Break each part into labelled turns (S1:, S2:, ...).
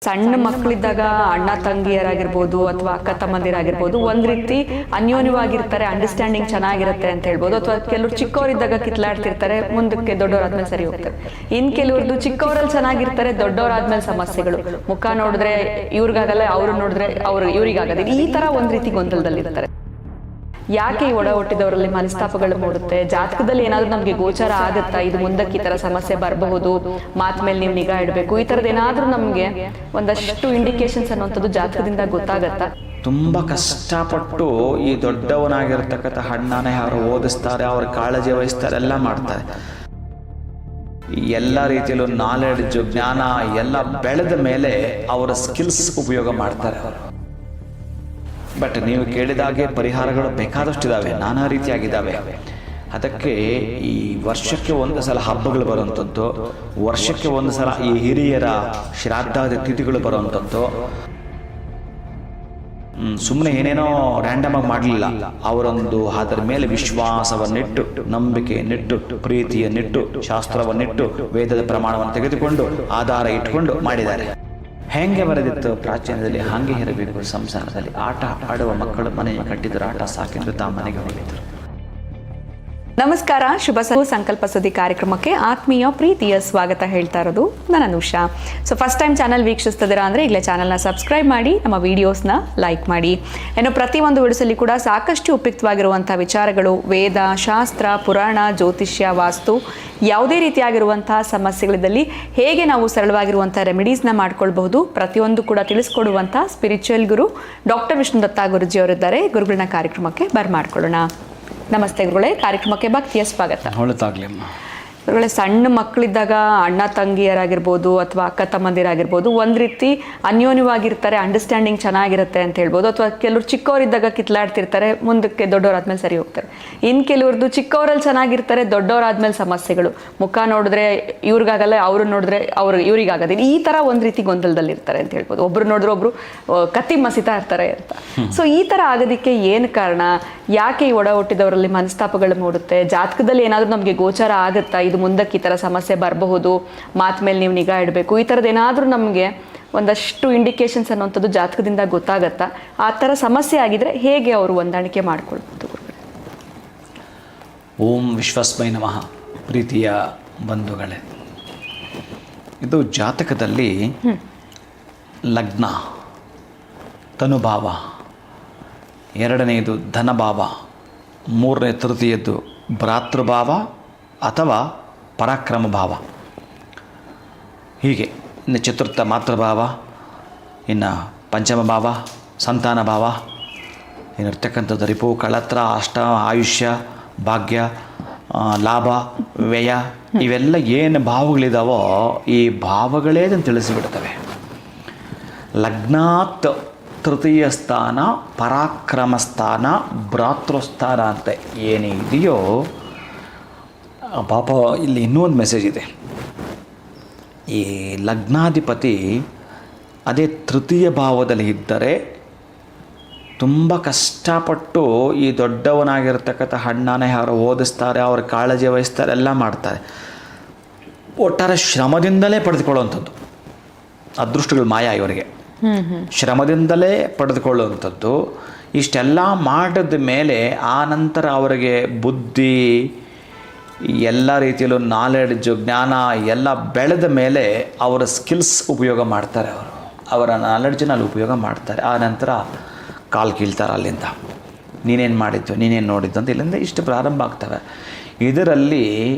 S1: ಸಣ್ಣ ಮಕ್ಕಳಿದ್ದಾಗ ಅಣ್ಣ ತಂಗಿಯರಾಗಿರ್ಬೋದು ಅಥವಾ ಅಕ್ಕ ತಮ್ಮಂದಿರಾಗಿರ್ಬೋದು ಒಂದ್ ರೀತಿ ಅನ್ಯೋನ್ಯವಾಗಿರ್ತಾರೆ, ಅಂಡರ್ಸ್ಟ್ಯಾಂಡಿಂಗ್ ಚೆನ್ನಾಗಿರುತ್ತೆ ಅಂತ ಹೇಳ್ಬೋದು. ಅಥವಾ ಕೆಲವರು ಚಿಕ್ಕವರಿದ್ದಾಗ ಕಿತ್ಲಾಡ್ತಿರ್ತಾರೆ, ಮುಂದಕ್ಕೆ ದೊಡ್ಡವರಾದ್ಮೇಲೆ ಸರಿ ಹೋಗ್ತಾರೆ. ಇನ್ ಕೆಲವ್ರದ್ದು ಚಿಕ್ಕವರಲ್ಲಿ ಚೆನ್ನಾಗಿರ್ತಾರೆ, ದೊಡ್ಡವರಾದ್ಮೇಲೆ ಸಮಸ್ಯೆಗಳು, ಮುಖ ನೋಡಿದ್ರೆ ಇವ್ರಿಗಾಗಲ್ಲ, ಅವ್ರು ನೋಡಿದ್ರೆ ಇವ್ರಿಗಾಗಲ್ಲ, ಈ ತರ ಒಂದ್ ರೀತಿ ಗೊಂದಲದಲ್ಲಿರ್ತಾರೆ. ಯಾಕೆ ಈ ಒಡ ಹುಟ್ಟಿದವರಲ್ಲಿ ಮನಸ್ತಾಪಗಳು ಮೂಡುತ್ತೆ? ಜಾತಕದಲ್ಲಿ ಏನಾದ್ರೂ ನಮ್ಗೆ ಗೋಚರ ಆಗುತ್ತಾ ಇದು ಮುಂದಕ್ಕೆ ಈ ತರ ಸಮಸ್ಯೆ ಬರಬಹುದು, ಮಾತ್ ಮೇಲೆ ನೀವು ನಿಗಾ ಇಡಬೇಕು, ಈ ತರದ್ ಏನಾದ್ರೂ ನಮ್ಗೆ ಒಂದಷ್ಟು ಇಂಡಿಕೇಶನ್ಸ್ ಅನ್ನುವಂಥದ್ದು ಜಾತಕದಿಂದ ಗೊತ್ತಾಗತ್ತಾ?
S2: ತುಂಬ ಕಷ್ಟಪಟ್ಟು ಈ ದೊಡ್ಡವನಾಗಿರ್ತಕ್ಕಂಥ ಹಣ್ಣಾನೆ ಯಾರು ಓದಿಸ್ತಾರೆ, ಅವ್ರ ಕಾಳಜಿ ವಹಿಸ್ತಾರೆ, ಎಲ್ಲ ಮಾಡ್ತಾರೆ. ಎಲ್ಲ ರೀತಿಯಲ್ಲೂ ನಾಲೆಡ್ಜು ಜ್ಞಾನ ಎಲ್ಲ ಬೆಳೆದ ಮೇಲೆ ಅವರ ಸ್ಕಿಲ್ಸ್ ಉಪಯೋಗ ಮಾಡ್ತಾರೆ ಅವರು. ಬಟ್ ನೀವು ಕೇಳಿದಾಗೆ ಪರಿಹಾರಗಳು ಬೇಕಾದಷ್ಟಿದ್ದಾವೆ, ನಾನಾ ರೀತಿಯಾಗಿದ್ದಾವೆ. ಅದಕ್ಕೆ ಈ ವರ್ಷಕ್ಕೆ ಒಂದು ಸಲ ಹಬ್ಬಗಳು ಬರುವಂಥದ್ದು, ವರ್ಷಕ್ಕೆ ಒಂದು ಸಲ ಈ ಹಿರಿಯರ ಶ್ರಾದ್ದಾದಿ ತಿಥಿಗಳು ಬರುವಂಥದ್ದು. ಸುಮ್ಮನೆ ಏನೇನೋ ರ್ಯಾಂಡಮ್ ಆಗಿ ಮಾಡಲಿಲ್ಲ, ಅವರೊಂದು ಅದರ ಮೇಲೆ ವಿಶ್ವಾಸವನ್ನಿಟ್ಟು, ನಂಬಿಕೆಯನ್ನಿಟ್ಟು, ಪ್ರೀತಿಯನ್ನಿಟ್ಟು, ಶಾಸ್ತ್ರವನ್ನಿಟ್ಟು, ವೇದದ ಪ್ರಮಾಣವನ್ನು ತೆಗೆದುಕೊಂಡು ಆಧಾರ ಇಟ್ಕೊಂಡು ಮಾಡಿದ್ದಾರೆ. ಹೆಂಗೆ ಬರೆದಿತ್ತು ಪ್ರಾಚೀನದಲ್ಲಿ ಹಾಗೆ ಇರಬೇಕು ಸಂಸಾರದಲ್ಲಿ. ಆಟ ಆಡುವ ಮಕ್ಕಳು ಮನೆಯ ಕಟ್ಟಿದ್ರು, ಆಟ ಸಾಕಿದ್ರು, ತಾ ಮನೆಗೆ ಹೋಗಿದ್ರು.
S1: ನಮಸ್ಕಾರ, ಶುಭ ಸಂಕಲ್ಪ ಸುದ್ದಿ ಕಾರ್ಯಕ್ರಮಕ್ಕೆ ಆತ್ಮೀಯ ಪ್ರೀತಿಯ ಸ್ವಾಗತ ಹೇಳ್ತಾ ಇರೋದು ನಾನು Anusha. So first time channel ವೀಕ್ಷಿಸ್ತಿದ್ದೀರಾ ಅಂದರೆ ಈಗಲೇ ಚಾನಲ್ನ ಸಬ್ಸ್ಕ್ರೈಬ್ ಮಾಡಿ, ನಮ್ಮ ವಿಡಿಯೋಸ್ನ ಲೈಕ್ ಮಾಡಿ. ಇನ್ನು ಪ್ರತಿಯೊಂದು ವಿಡಿಯೋಸಲ್ಲಿ ಕೂಡ ಸಾಕಷ್ಟು ಉಪಯುಕ್ತವಾಗಿರುವಂಥ ವಿಚಾರಗಳು, ವೇದ, ಶಾಸ್ತ್ರ, ಪುರಾಣ, ಜ್ಯೋತಿಷ್ಯ, ವಾಸ್ತು, ಯಾವುದೇ ರೀತಿಯಾಗಿರುವಂತಹ ಸಮಸ್ಯೆಗಳಿದ್ದಲ್ಲಿ ಹೇಗೆ ನಾವು ಸರಳವಾಗಿರುವಂಥ ರೆಮಿಡೀಸ್ನ ಮಾಡ್ಕೊಳ್ಬಹುದು, ಪ್ರತಿಯೊಂದು ಕೂಡ ತಿಳಿಸ್ಕೊಡುವಂಥ ಸ್ಪಿರಿಚುವಲ್ ಗುರು ಡಾಕ್ಟರ್ ವಿಷ್ಣುದತ್ತ ಗುರುಜಿ ಅವರಿದ್ದಾರೆ. ಗುರುಗಳನ್ನ ಕಾರ್ಯಕ್ರಮಕ್ಕೆ ಬರ್ಮಾಡ್ಕೊಳ್ಳೋಣ. ನಮಸ್ತೆ ಗುರುಗಳೇ, ಕಾರ್ಯಕ್ರಮಕ್ಕೆ ಭಕ್ತಿಯ ಸ್ವಾಗತ.
S2: ಹೊಳತಾಗ್ಲಿ
S1: ಗುರುಗಳೇ, ಸಣ್ಣ ಮಕ್ಕಳಿದ್ದಾಗ ಅಣ್ಣ ತಂಗಿಯರಾಗಿರ್ಬೋದು ಅಥವಾ ಅಕ್ಕ ತಮ್ಮಂದಿರಾಗಿರ್ಬೋದು ಒಂದ್ ರೀತಿ ಅನ್ಯೋನ್ಯವಾಗಿರ್ತಾರೆ, ಅಂಡರ್ಸ್ಟ್ಯಾಂಡಿಂಗ್ ಚೆನ್ನಾಗಿರುತ್ತೆ ಅಂತ ಹೇಳ್ಬೋದು. ಅಥವಾ ಕೆಲವರು ಚಿಕ್ಕವರಿದ್ದಾಗ ಕಿತ್ಲಾಡ್ತಿರ್ತಾರೆ, ಮುಂದಕ್ಕೆ ದೊಡ್ಡವರಾದ್ಮೇಲೆ ಸರಿ ಹೋಗ್ತಾರೆ. ಇನ್ ಕೆಲವ್ರದ್ದು ಚಿಕ್ಕವರಲ್ಲಿ ಚೆನ್ನಾಗಿರ್ತಾರೆ, ದೊಡ್ಡವರಾದ್ಮೇಲೆ ಸಮಸ್ಯೆಗಳು, ಮುಖ ನೋಡಿದ್ರೆ ಇವ್ರಿಗಾಗಲ್ಲ, ಅವ್ರು ನೋಡಿದ್ರೆ ಇವ್ರಿಗಾಗಲ್ಲ, ಈ ತರ ಒಂದ್ ರೀತಿ ಗೊಂದಲದಲ್ಲಿರ್ತಾರೆ ಅಂತ ಹೇಳ್ಬೋದು. ಒಬ್ರು ನೋಡಿದ್ರೆ ಒಬ್ರು ಕತ್ತಿ ಮಸಿತಾ ಇರ್ತಾರೆ ಅಂತ. ಸೊ ಈ ತರ ಆಗೋದಕ್ಕೆ ಏನ್ ಕಾರಣ? ಯಾಕೆ ಈ ಒಡ ಹುಟ್ಟಿದವರಲ್ಲಿ ಮನಸ್ತಾಪಗಳು ಮೂಡುತ್ತೆ? ಜಾತಕದಲ್ಲಿ ಏನಾದ್ರೂ ನಮ್ಗೆ ಗೋಚರ ಆಗುತ್ತಾ ಇದು ಮುಂದಕ್ಕೆ ಈ ತರ ಸಮಸ್ಯೆ ಬರಬಹುದು, ಮಾತ್ ಮೇಲೆ ನೀವು ನಿಗಾ ಇಡಬೇಕು, ಈ ತರದ್ ಏನಾದ್ರೂ ನಮ್ಗೆ ಒಂದಷ್ಟು ಇಂಡಿಕೇಶನ್ಸ್ ಅನ್ನುವಂಥದ್ದು ಜಾತಕದಿಂದ ಗೊತ್ತಾಗತ್ತಾ? ಆ ತರ ಸಮಸ್ಯೆ ಆಗಿದ್ರೆ ಹೇಗೆ ಅವರು ಹೊಂದಾಣಿಕೆ ಮಾಡ್ಕೊಳ್ಬೋದು?
S2: ಓಂ ವಿಶ್ವಸ್ಮೈ ನಮಃ. ಪ್ರೀತಿಯ ಬಂಧುಗಳೇ, ಇದು ಜಾತಕದಲ್ಲಿ ಲಗ್ನ, ತನುಭಾವ, ಎರಡನೆಯದು ಧನಭಾವ, ಮೂರನೇ ತೃತೀಯದ್ದು ಭ್ರಾತೃಭಾವ ಅಥವಾ ಪರಾಕ್ರಮ ಭಾವ, ಹೀಗೆ ಇನ್ನು ಚತುರ್ಥ ಮಾತೃಭಾವ, ಇನ್ನು ಪಂಚಮ ಭಾವ ಸಂತಾನ ಭಾವ, ಇನ್ನಿರ್ತಕ್ಕಂಥದ್ದು ರಿಪು, ಕಳತ್ರ, ಅಷ್ಟ, ಆಯುಷ್ಯ, ಭಾಗ್ಯ, ಲಾಭ, ವ್ಯಯ, ಇವೆಲ್ಲ ಏನು ಭಾವಗಳಿದಾವೋ ಈ ಭಾವಗಳೇ ಅದನ್ನು ತಿಳಿಸಿಬಿಡ್ತವೆ. ಲಗ್ನಾತ್ ತೃತೀಯ ಸ್ಥಾನ, ಪರಾಕ್ರಮ ಸ್ಥಾನ, ಭ್ರಾತೃಸ್ಥಾನ ಅಂತ ಏನಿದೆಯೋ ಪಾಪ ಇಲ್ಲಿ ಇನ್ನೂ ಒಂದು ಮೆಸೇಜ್ ಇದೆ. ಈ ಲಗ್ನಾಧಿಪತಿ ಅದೇ ತೃತೀಯ ಭಾವದಲ್ಲಿ ಇದ್ದರೆ ತುಂಬ ಕಷ್ಟಪಟ್ಟು ಈ ದೊಡ್ಡವನಾಗಿರ್ತಕ್ಕಂಥ ಹಣ್ಣಾನೆ ಯಾರು ಓದಿಸ್ತಾರೆ, ಅವ್ರ ಕಾಳಜಿ ವಹಿಸ್ತಾರೆ, ಎಲ್ಲ ಮಾಡ್ತಾರೆ. ಒಟ್ಟಾರೆ ಶ್ರಮದಿಂದಲೇ ಪಡೆದುಕೊಳ್ಳುವಂಥದ್ದು ಅದೃಷ್ಟಗಳು ಮಾಯ ಇವರಿಗೆ. ಶ್ರಮದಿಂದಲೇ ಪಡೆದುಕೊಳ್ಳುವಂಥದ್ದು. ಇಷ್ಟೆಲ್ಲ ಮಾಡಿದ ಮೇಲೆ ಆ ನಂತರ ಅವರಿಗೆ ಬುದ್ಧಿ, ಎಲ್ಲ ರೀತಿಯಲ್ಲೂ ನಾಲೆಡ್ಜು ಜ್ಞಾನ ಎಲ್ಲ ಬೆಳೆದ ಮೇಲೆ ಅವರ ಸ್ಕಿಲ್ಸ್ ಉಪಯೋಗ ಮಾಡ್ತಾರೆ. ಅವರ ನಾಲೆಡ್ಜನ್ನು ಉಪಯೋಗ ಮಾಡ್ತಾರೆ. ಆ ನಂತರ ಕಾಲು ಕೀಳ್ತಾರೆ ಅಲ್ಲಿಂದ. ನೀನೇನು ಮಾಡಿದ್ದು, ನೀನೇನು ನೋಡಿದ್ದು ಅಂತ ಇಲ್ಲಿಂದ ಇಷ್ಟು ಪ್ರಾರಂಭ ಆಗ್ತವೆ. ಇದರಲ್ಲಿ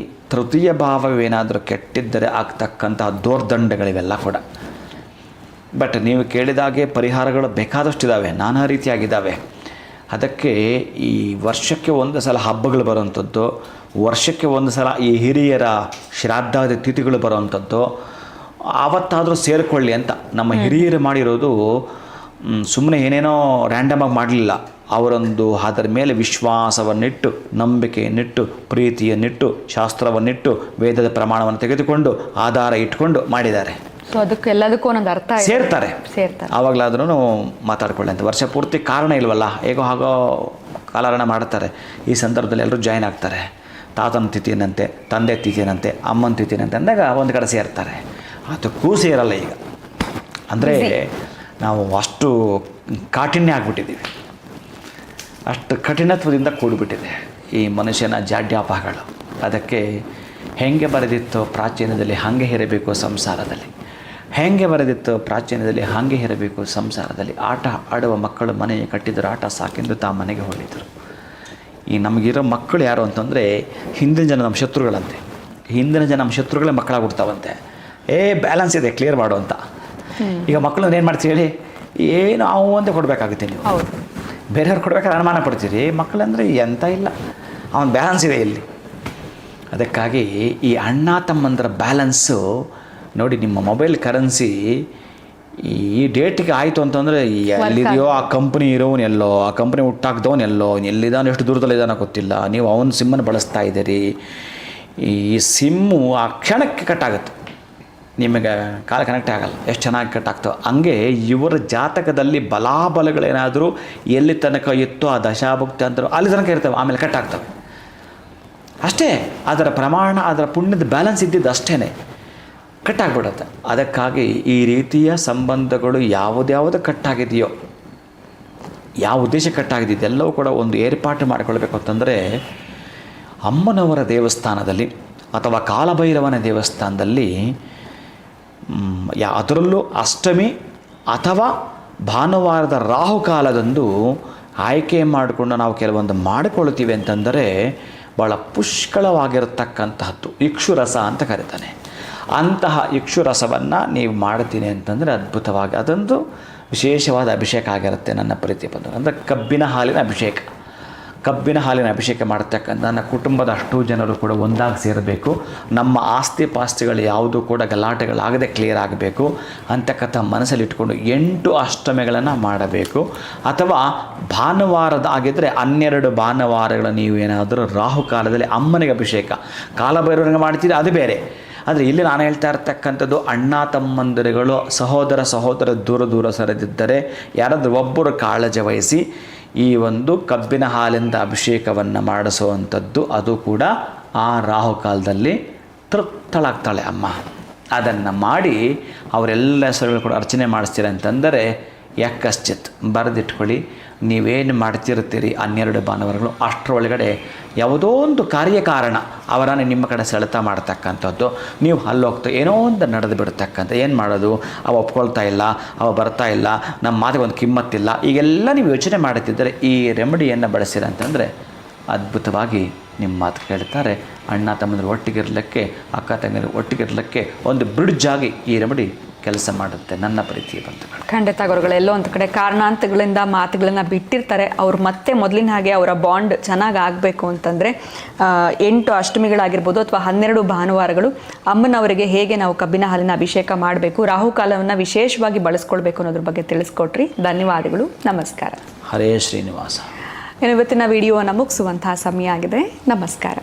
S2: ತೃತೀಯ ಭಾವವೇನಾದರೂ ಕೆಟ್ಟಿದ್ದರೆ ಆಗ್ತಕ್ಕಂಥ ದೋರ್ದಂಡಗಳಿವೆಲ್ಲ ಕೂಡ. ಬಟ್ ನೀವು ಕೇಳಿದಾಗೆ ಪರಿಹಾರಗಳು ಬೇಕಾದಷ್ಟಿದ್ದಾವೆ, ನಾನಾ ರೀತಿಯಾಗಿದ್ದಾವೆ. ಅದಕ್ಕೆ ಈ ವರ್ಷಕ್ಕೆ ಒಂದು ಸಲ ಹಬ್ಬಗಳು ಬರುವಂಥದ್ದು, ವರ್ಷಕ್ಕೆ ಒಂದು ಸಲ ಈ ಹಿರಿಯರ ಶ್ರಾದ್ದಾದಿ ತಿಥಿಗಳು ಬರುವಂಥದ್ದು, ಆವತ್ತಾದರೂ ಸೇರಿಕೊಳ್ಳಿ ಅಂತ. ನಮ್ಮ ಹಿರಿಯರು ಮಾಡಿರೋದು ಸುಮ್ಮನೆ ಏನೇನೋ ರ್ಯಾಂಡಮ್ ಆಗಿ ಮಾಡಲಿಲ್ಲ, ಅವರೊಂದು ಅದರ ಮೇಲೆ ವಿಶ್ವಾಸವನ್ನಿಟ್ಟು, ನಂಬಿಕೆಯನ್ನಿಟ್ಟು, ಪ್ರೀತಿಯನ್ನಿಟ್ಟು, ಶಾಸ್ತ್ರವನ್ನಿಟ್ಟು, ವೇದದ ಪ್ರಮಾಣವನ್ನು ತೆಗೆದುಕೊಂಡು ಆಧಾರ ಇಟ್ಕೊಂಡು ಮಾಡಿದ್ದಾರೆ.
S1: ಸೊ ಅದಕ್ಕೆಲ್ಲದಕ್ಕೂ ಒಂದೊಂದು ಅರ್ಥ
S2: ಸೇರ್ತಾರೆ. ಆವಾಗಲಾದ್ರೂ ಮಾತಾಡ್ಕೊಳ್ಳಿ ಅಂತ. ವರ್ಷ ಪೂರ್ತಿ ಕಾರಣ ಇಲ್ವಲ್ಲ, ಹೇಗೋ ಹಾಗೋ ಕಾಲಹರಣ ಮಾಡ್ತಾರೆ. ಈ ಸಂದರ್ಭದಲ್ಲಿ ಎಲ್ಲರೂ ಜಾಯ್ನ್ ಆಗ್ತಾರೆ. ತಾತನ ತಿಥಿನಂತೆ, ತಂದೆ ತಿಥಿನಂತೆ, ಅಮ್ಮನ ತಿಥಿನಂತೆ ಅಂದಾಗ ಒಂದು ಕಡೆ ಸೇರ್ತಾರೆ. ಅದಕ್ಕೂ ಸೇರಲ್ಲ. ಈಗ ಅಂದರೆ ನಾವು ಅಷ್ಟು ಕಾಠಿಣ್ಯ ಆಗಿಬಿಟ್ಟಿದ್ದೀವಿ, ಅಷ್ಟು ಕಠಿಣತ್ವದಿಂದ ಕೂಡಿಬಿಟ್ಟಿದೆ ಈ ಮನುಷ್ಯನ ಜಾಡ್ಯಾಪಗಳು. ಅದಕ್ಕೆ ಹೆಂಗೆ ಬರೆದಿತ್ತೋ ಪ್ರಾಚೀನದಲ್ಲಿ ಹಾಗೆ ಇರಬೇಕು ಸಂಸಾರದಲ್ಲಿ, ಹೇಗೆ ಬರೆದಿತ್ತು ಪ್ರಾಚೀನದಲ್ಲಿ ಹಾಗೆ ಇರಬೇಕು ಸಂಸಾರದಲ್ಲಿ. ಆಟ ಆಡುವ ಮಕ್ಕಳು ಮನೆ ಕಟ್ಟಿದ್ರು, ಆಟ ಸಾಕೆಂದು ತಾ ಮನೆಗೆ ಹೋಗಿದ್ರು. ಈ ನಮಗಿರೋ ಮಕ್ಕಳು ಯಾರು ಅಂತಂದರೆ ಹಿಂದಿನ ಜನ ನಮ್ಮ ಶತ್ರುಗಳಂತೆ, ಹಿಂದಿನ ಜನ ನಮ್ಮ ಶತ್ರುಗಳೇ ಮಕ್ಕಳಾಗ್ಬಿಡ್ತಾವಂತೆ. ಬ್ಯಾಲೆನ್ಸ್ ಇದೆ, ಕ್ಲಿಯರ್ ಮಾಡು ಅಂತ. ಈಗ ಮಕ್ಕಳನ್ನ ಏನು ಮಾಡ್ತೀವಿ ಹೇಳಿ, ಏನು ಅವು ಅಂತ ಕೊಡಬೇಕಾಗುತ್ತೆ ನೀವು. ಬೇರೆಯವ್ರು ಕೊಡ್ಬೇಕಾದ್ರೆ ಅನುಮಾನ ಪಡ್ತೀರಿ, ಮಕ್ಕಳಂದರೆ ಎಂತ ಇಲ್ಲ, ಅವನ ಬ್ಯಾಲೆನ್ಸ್ ಇದೆ ಇಲ್ಲಿ. ಅದಕ್ಕಾಗಿ ಈ ಅಣ್ಣ ತಮ್ಮಂದರ ಬ್ಯಾಲೆನ್ಸು ನೋಡಿ. ನಿಮ್ಮ ಮೊಬೈಲ್ ಕರೆನ್ಸಿ ಈ ಡೇಟಿಗೆ ಆಯಿತು ಅಂತಂದರೆ ಎಲ್ಲಿದೆಯೋ ಆ ಕಂಪ್ನಿ ಇರೋನು ಎಲ್ಲೋ, ಆ ಕಂಪ್ನಿ ಹುಟ್ಟಾಕ್ದವನು ಎಲ್ಲೋ, ಎಲ್ಲಿದ್ದಾನೋ ಎಷ್ಟು ದೂರದಲ್ಲಿದ್ದಾನೋ ಗೊತ್ತಿಲ್ಲ, ನೀವು ಅವನ ಸಿಮ್ಮನ್ನು ಬಳಸ್ತಾ ಇದ್ದೀರಿ. ಈ ಸಿಮ್ಮು ಆ ಕ್ಷಣಕ್ಕೆ ಕಟ್ಟಾಗುತ್ತೆ, ನಿಮಗೆ ಕಾಲ ಕನೆಕ್ಟ್ ಆಗಲ್ಲ, ಎಷ್ಟು ಚೆನ್ನಾಗಿ ಕಟ್ಟಾಗ್ತವೆ. ಹಂಗೆ ಇವರ ಜಾತಕದಲ್ಲಿ ಬಲಾಬಲಗಳೇನಾದರೂ ಎಲ್ಲಿ ತನಕ ಇತ್ತೋ ಆ ದಶಾಭುಕ್ತಿ ಅಂತಾರೆ ಅಲ್ಲಿ ತನಕ ಇರ್ತವೆ, ಆಮೇಲೆ ಕಟ್ಟಾಗ್ತವೆ ಅಷ್ಟೇ. ಅದರ ಪ್ರಮಾಣ, ಅದರ ಪುಣ್ಯದ ಬ್ಯಾಲೆನ್ಸ್ ಇದ್ದಿದ್ದು ಅಷ್ಟೇ, ಕಟ್ಟಾಗ್ಬಿಡುತ್ತೆ. ಅದಕ್ಕಾಗಿ ಈ ರೀತಿಯ ಸಂಬಂಧಗಳು ಯಾವುದ್ಯಾವುದು ಕಟ್ಟಾಗಿದೆಯೋ, ಯಾವ ಉದ್ದೇಶ ಕಟ್ಟಾಗಿದೆಯೋ ಎಲ್ಲವೂ ಕೂಡ ಒಂದು ಏರ್ಪಾಟು ಮಾಡಿಕೊಳ್ಬೇಕು ಅಂತಂದರೆ ಅಮ್ಮನವರ ದೇವಸ್ಥಾನದಲ್ಲಿ ಅಥವಾ ಕಾಲಭೈರವನ ದೇವಸ್ಥಾನದಲ್ಲಿ ಅದರಲ್ಲೂ ಅಷ್ಟಮಿ ಅಥವಾ ಭಾನುವಾರದ ರಾಹುಕಾಲದಂದು ಆಯ್ಕೆ ಮಾಡಿಕೊಂಡು ನಾವು ಕೆಲವೊಂದು ಮಾಡಿಕೊಳ್ತೀವಿ ಅಂತಂದರೆ ಭಾಳ ಪುಷ್ಕಳವಾಗಿರತಕ್ಕಂತಹದ್ದು ಇಕ್ಷುರಸ ಅಂತ ಕರೀತಾನೆ. ಅಂತಹ ಇಕ್ಷುರಸವನ್ನು ನೀವು ಮಾಡ್ತೀನಿ ಅಂತಂದರೆ ಅದ್ಭುತವಾಗಿ ಅದೊಂದು ವಿಶೇಷವಾದ ಅಭಿಷೇಕ ಆಗಿರುತ್ತೆ ನನ್ನ ಪ್ರೀತಿ ಬಂದು. ಅಂದರೆ ಕಬ್ಬಿನ ಹಾಲಿನ ಅಭಿಷೇಕ, ಕಬ್ಬಿನ ಹಾಲಿನ ಅಭಿಷೇಕ ಮಾಡ್ತಕ್ಕಂಥ ನನ್ನ ಕುಟುಂಬದ ಅಷ್ಟೂ ಜನರು ಕೂಡ ಒಂದಾಗಿ ಸೇರಬೇಕು. ನಮ್ಮ ಆಸ್ತಿ ಪಾಸ್ತಿಗಳು ಯಾವುದೂ ಕೂಡ ಗಲಾಟೆಗಳಾಗದೆ ಕ್ಲಿಯರ್ ಆಗಬೇಕು ಅಂತಕ್ಕಂಥ ಮನಸ್ಸಲ್ಲಿ ಇಟ್ಕೊಂಡು 8 ಅಷ್ಟಮಿಗಳನ್ನು ಮಾಡಬೇಕು. ಅಥವಾ ಭಾನುವಾರದ ಆಗಿದ್ದರೆ 12 ಭಾನುವಾರಗಳ ನೀವು ಏನಾದರೂ ರಾಹುಕಾಲದಲ್ಲಿ ಅಮ್ಮನಿಗೆ ಅಭಿಷೇಕ, ಕಾಲಭೈರವನಿಗೆ ಮಾಡ್ತೀರಿ ಅದು ಬೇರೆ. ಆದರೆ ಇಲ್ಲಿ ನಾನು ಹೇಳ್ತಾ ಇರ್ತಕ್ಕಂಥದ್ದು ಅಣ್ಣ ತಮ್ಮಂದಿರುಗಳು ಸಹೋದರ ದೂರ ಸರಿದಿದ್ದರೆ ಯಾರಾದರೂ ಒಬ್ಬರು ಕಾಳಜಿ ವಹಿಸಿ ಈ ಒಂದು ಕಬ್ಬಿನ ಹಾಲಿಂದ ಅಭಿಷೇಕವನ್ನು ಮಾಡಿಸುವಂಥದ್ದು, ಅದು ಕೂಡ ಆ ರಾಹುಕಾಲದಲ್ಲಿ ತೃಪ್ತಳಾಗ್ತಾಳೆ ಅಮ್ಮ. ಅದನ್ನು ಮಾಡಿ ಅವರೆಲ್ಲ ಹೆಸರುಗಳು ಕೂಡ ಅರ್ಚನೆ ಮಾಡಿಸ್ತೀರ ಅಂತಂದರೆ ಯಾಕಶ್ಚಿತ್ ಬರೆದಿಟ್ಕೊಳ್ಳಿ. ನೀವೇನು ಮಾಡ್ತಿರ್ತೀರಿ 12 ಭಾನುವಾರಗಳು ಅಷ್ಟರೊಳಗಡೆ ಯಾವುದೋ ಒಂದು ಕಾರ್ಯಕಾರಣ ಅವರನ್ನು ನಿಮ್ಮ ಕಡೆ ಸೆಳೆತ ಮಾಡ್ತಕ್ಕಂಥದ್ದು, ನೀವು ಅಲ್ಲೋಗ್ತಾ ಏನೋ ಒಂದು ನಡೆದು ಬಿಡ್ತಕ್ಕಂಥ, ಏನು ಮಾಡೋದು, ಅವ ಒಪ್ಕೊಳ್ತಾ ಇಲ್ಲ, ಅವ ಬರ್ತಾ ಇಲ್ಲ, ನಮ್ಮ ಮಾತಿಗೆ ಒಂದು ಕಿಮ್ಮತ್ತಿಲ್ಲ, ಈಗೆಲ್ಲ ನೀವು ಯೋಚನೆ ಮಾಡುತ್ತಿದ್ದರೆ ಈ ರೆಮಿಡಿಯನ್ನು ಬಳಸಿರ ಅಂತಂದರೆ ಅದ್ಭುತವಾಗಿ ನಿಮ್ಮ ಮಾತು ಕೇಳ್ತಾರೆ. ಅಣ್ಣ ತಮ್ಮಂದಿರು ಒಟ್ಟಿಗಿರಲಿಕ್ಕೆ, ಅಕ್ಕ ತಂಗಿರು ಒಟ್ಟಿಗಿರಲಿಕ್ಕೆ ಒಂದು ಬ್ರಿಡ್ಜ್ ಆಗಿ ಈ ರೆಮಿಡಿ ಕೆಲಸ ಮಾಡುತ್ತೆ ನನ್ನ ಪ್ರೀತಿಯ ಬಂಧುಗಳು.
S1: ಖಂಡಿತ ಗುರುಗಳು, ಎಲ್ಲೋ ಒಂದು ಕಡೆ ಕಾರಣಾಂತಗಳಿಂದ ಮಾತುಗಳನ್ನು ಬಿಟ್ಟಿರ್ತಾರೆ. ಅವ್ರು ಮತ್ತೆ ಮೊದಲಿನ ಹಾಗೆ ಅವರ ಬಾಂಡ್ ಚೆನ್ನಾಗಿ ಆಗಬೇಕು ಅಂತಂದರೆ 8 ಅಷ್ಟಮಿಗಳಾಗಿರ್ಬೋದು ಅಥವಾ 12 ಭಾನುವಾರಗಳು ಅಮ್ಮನವರಿಗೆ ಹೇಗೆ ನಾವು ಕಬ್ಬಿನ ಹಾಲಿನ ಅಭಿಷೇಕ ಮಾಡಬೇಕು, ರಾಹುಕಾಲವನ್ನು ವಿಶೇಷವಾಗಿ ಬಳಸ್ಕೊಳ್ಬೇಕು ಅನ್ನೋದ್ರ ಬಗ್ಗೆ ತಿಳಿಸ್ಕೊಟ್ರಿ. ಧನ್ಯವಾದಗಳು, ನಮಸ್ಕಾರ.
S2: ಹರೇ ಶ್ರೀನಿವಾಸ.
S1: ಇವತ್ತಿನ ವಿಡಿಯೋವನ್ನು ಮುಗಿಸುವಂತಹ ಸಮಯ ಆಗಿದೆ. ನಮಸ್ಕಾರ.